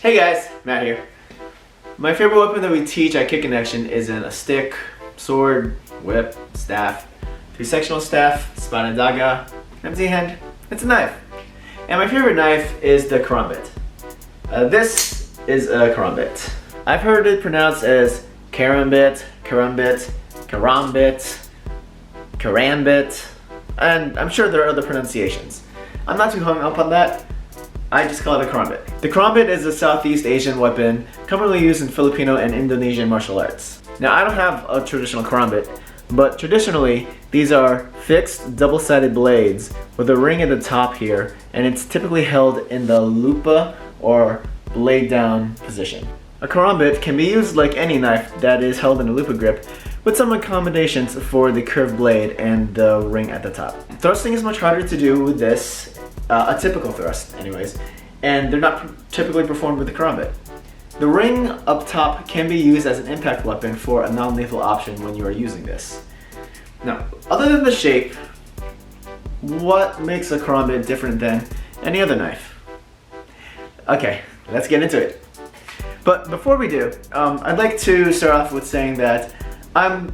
Hey guys, Matt here. My favorite weapon that we teach at Kick Connection is in a stick, sword, whip, staff, three-sectional staff, spada daga, empty hand, it's a knife. And my favorite knife is the karambit. This is a karambit. I've heard it pronounced as karambit, karambit, karambit, karambit, and I'm sure there are other pronunciations. I'm not too hung up on that. I just call it a karambit. The karambit is a Southeast Asian weapon commonly used in Filipino and Indonesian martial arts. Now, I don't have a traditional karambit, but traditionally these are fixed double-sided blades with a ring at the top here, and it's typically held in the lupa or blade down position. A karambit can be used like any knife that is held in a lupa grip, with some accommodations for the curved blade and the ring at the top. Thrusting is much harder to do with this, a typical thrust anyways, and they're not typically performed with the karambit. The ring up top can be used as an impact weapon for a non-lethal option when you are using this. Now, other than the shape, what makes a karambit different than any other knife? Okay, let's get into it. But before we do, I'd like to start off with saying that I'm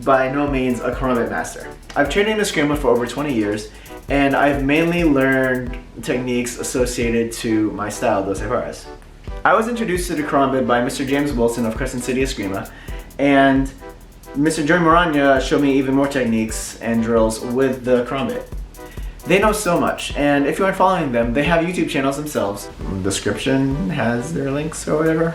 by no means a karambit master. I've trained in eskrima for over 20 years, and I've mainly learned techniques associated to my style, dos Herreras. I was introduced to the karambit by Mr. James Wilson of Crescent City Eskrima, and Mr. Joey Moranya showed me even more techniques and drills with the karambit. They know so much, and if you aren't following them, they have YouTube channels themselves. The description has their links or whatever.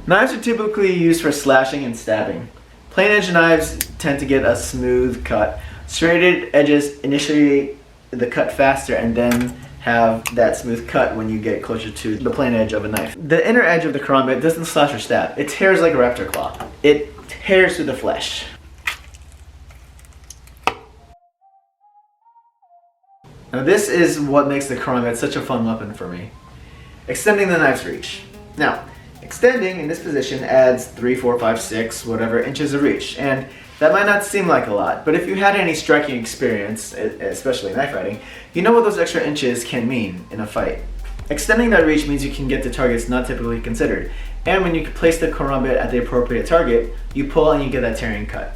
Knives are typically used for slashing and stabbing. Plain edge knives tend to get a smooth cut. Serrated edges initiate the cut faster and then have that smooth cut when you get closer to the plain edge of a knife. The inner edge of the karambit doesn't slash or stab. It tears like a raptor claw. It tears through the flesh. Now this is what makes the karambit such a fun weapon for me. Extending the knife's reach. Now, extending in this position adds 3, 4, 5, 6, whatever inches of reach, and that might not seem like a lot, but if you had any striking experience, especially knife fighting, you know what those extra inches can mean in a fight. Extending that reach means you can get to targets not typically considered, and when you place the karambit at the appropriate target, you pull and you get that tearing cut.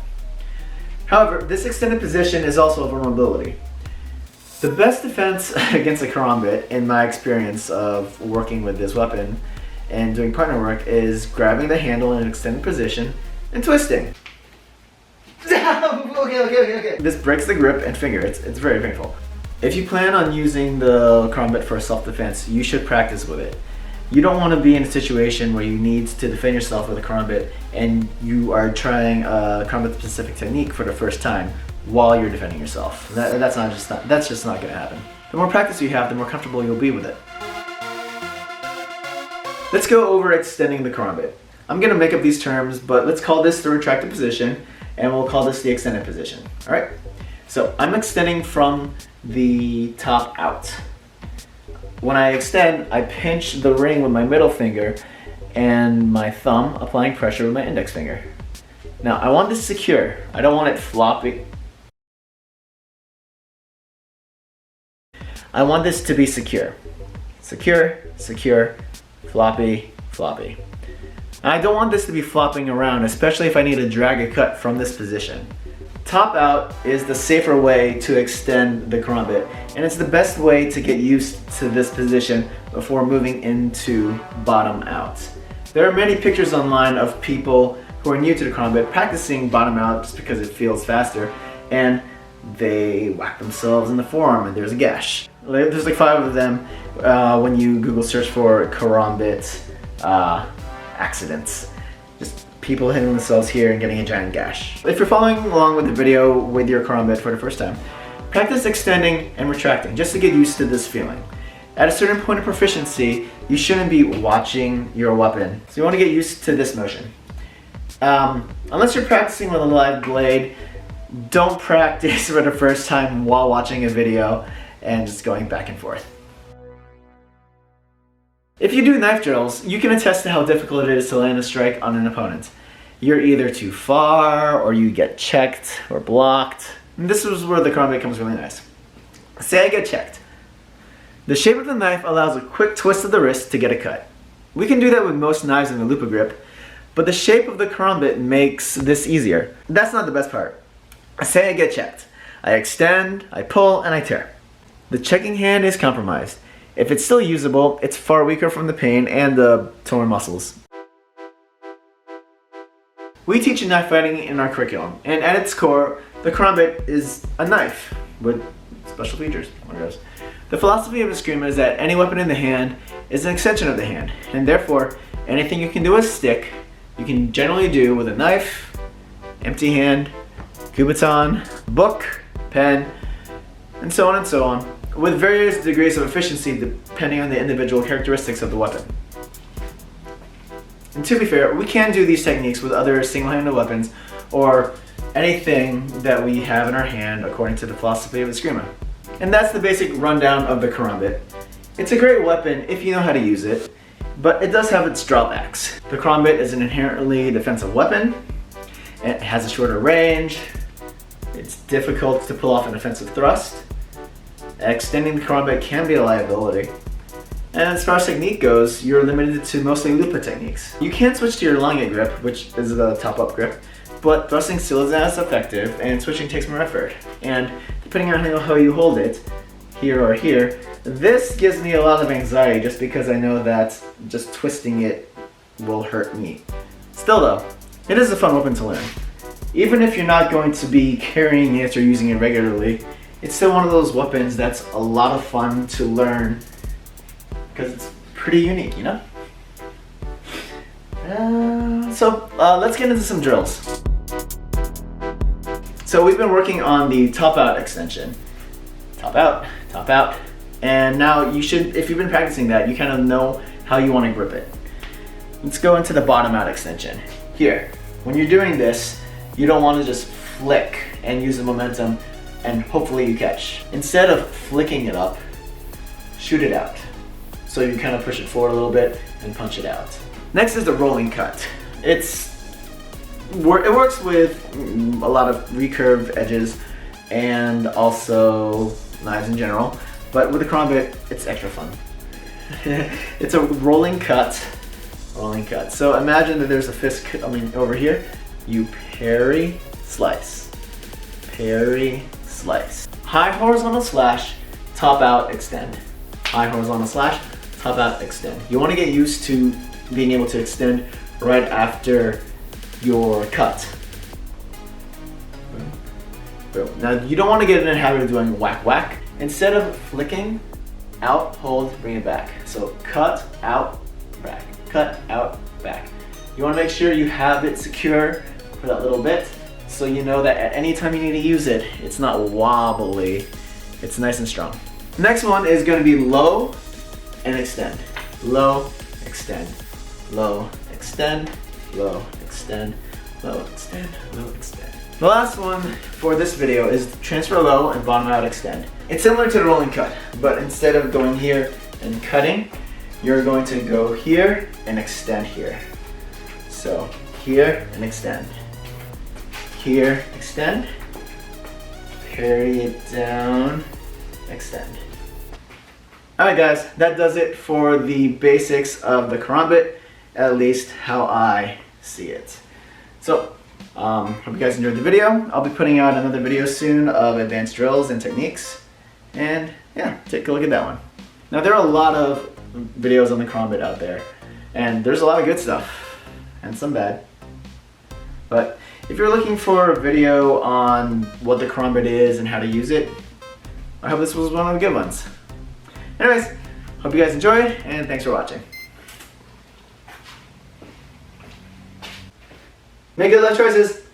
However, this extended position is also a vulnerability. The best defense against a karambit, in my experience of working with this weapon and doing partner work, is grabbing the handle in an extended position and twisting. Okay. This breaks the grip and finger. It's very painful. If you plan on using the karambit for self-defense, you should practice with it. You don't want to be in a situation where you need to defend yourself with a karambit and you are trying a karambit-specific technique for the first time while you're defending yourself. That's just not going to happen. The more practice you have, the more comfortable you'll be with it. Let's go over extending the karambit. I'm going to make up these terms, but let's call this the retracted position, and we'll call this the extended position. All right? So I'm extending from the top out. When I extend, I pinch the ring with my middle finger and my thumb, applying pressure with my index finger. Now, I want this secure. I don't want it floppy. I want this to be secure. Secure, secure, floppy, floppy. I don't want this to be flopping around, especially if I need to drag a cut from this position. Top out is the safer way to extend the karambit, and it's the best way to get used to this position before moving into bottom out. There are many pictures online of people who are new to the karambit practicing bottom out just because it feels faster, and they whack themselves in the forearm and there's a gash. There's like 5 of them when you Google search for karambit accidents. Just people hitting themselves here and getting a giant gash. If you're following along with the video with your karambit for the first time, practice extending and retracting just to get used to this feeling. At a certain point of proficiency, you shouldn't be watching your weapon. So you want to get used to this motion. Unless you're practicing with a live blade, don't practice for the first time while watching a video and just going back and forth. If you do knife drills, you can attest to how difficult it is to land a strike on an opponent. You're either too far, or you get checked or blocked. And this is where the karambit becomes really nice. Say I get checked. The shape of the knife allows a quick twist of the wrist to get a cut. We can do that with most knives in the lupa grip, but the shape of the karambit makes this easier. That's not the best part. Say I get checked. I extend, I pull, and I tear. The checking hand is compromised. If it's still usable, it's far weaker from the pain and the torn muscles. We teach knife fighting in our curriculum, and at its core, the karambit is a knife with special features. The philosophy of eskrima is that any weapon in the hand is an extension of the hand, and therefore, anything you can do with a stick, you can generally do with a knife, empty hand, kubaton, book, pen, and so on, with various degrees of efficiency depending on the individual characteristics of the weapon. And to be fair, we can do these techniques with other single-handed weapons or anything that we have in our hand according to the philosophy of eskrima. And that's the basic rundown of the karambit. It's a great weapon if you know how to use it, but it does have its drawbacks. The karambit is an inherently defensive weapon, it has a shorter range, it's difficult to pull off an offensive thrust, extending the karambit can be a liability, and as far as technique goes, you're limited to mostly lupa techniques. You can switch to your elongate grip, which is the top-up grip, but thrusting still isn't as effective and switching takes more effort. And depending on how you hold it, here or here, this gives me a lot of anxiety just because I know that just twisting it will hurt me. Still though, it is a fun weapon to learn. Even if you're not going to be carrying it or using it regularly, it's still one of those weapons that's a lot of fun to learn because it's pretty unique, you know? So let's get into some drills. So we've been working on the top out extension. Top out, and now you should, if you've been practicing that, you kind of know how you want to grip it. Let's go into the bottom out extension. Here, when you're doing this, you don't want to just flick and use the momentum and hopefully you catch. Instead of flicking it up, shoot it out. So you kind of push it forward a little bit and punch it out. Next is the rolling cut. It works with a lot of recurved edges and also knives in general, but with the karambit, it's extra fun. It's a rolling cut. So imagine that there's a fist coming over here. You parry, slice. Parry, slice. High horizontal slash, top out, extend. High horizontal slash, top out, extend. You want to get used to being able to extend right after your cut. Now you don't want to get in the habit of doing whack whack. Instead of flicking, out, hold, bring it back. So cut, out, back. Cut, out, back. You want to make sure you have it secure for that little bit so you know that at any time you need to use it, it's not wobbly. It's nice and strong. Next one is going to be low and extend. Low, extend. Low, extend. Low, extend. Low, extend. Low, extend. The last one for this video is transfer low and bottom out extend. It's similar to the rolling cut, but instead of going here and cutting, you're going to go here and extend here. So here and extend. Here, extend. Parry it down, extend. Alright guys, that does it for the basics of the karambit, at least how I see it. So, hope you guys enjoyed the video. I'll be putting out another video soon of advanced drills and techniques. And yeah, take a look at that one. Now there are a lot of videos on the karambit out there, and there's a lot of good stuff, and some bad. But if you're looking for a video on what the karambit is and how to use it, I hope this was one of the good ones. Anyways, hope you guys enjoyed, and thanks for watching. Make good life choices!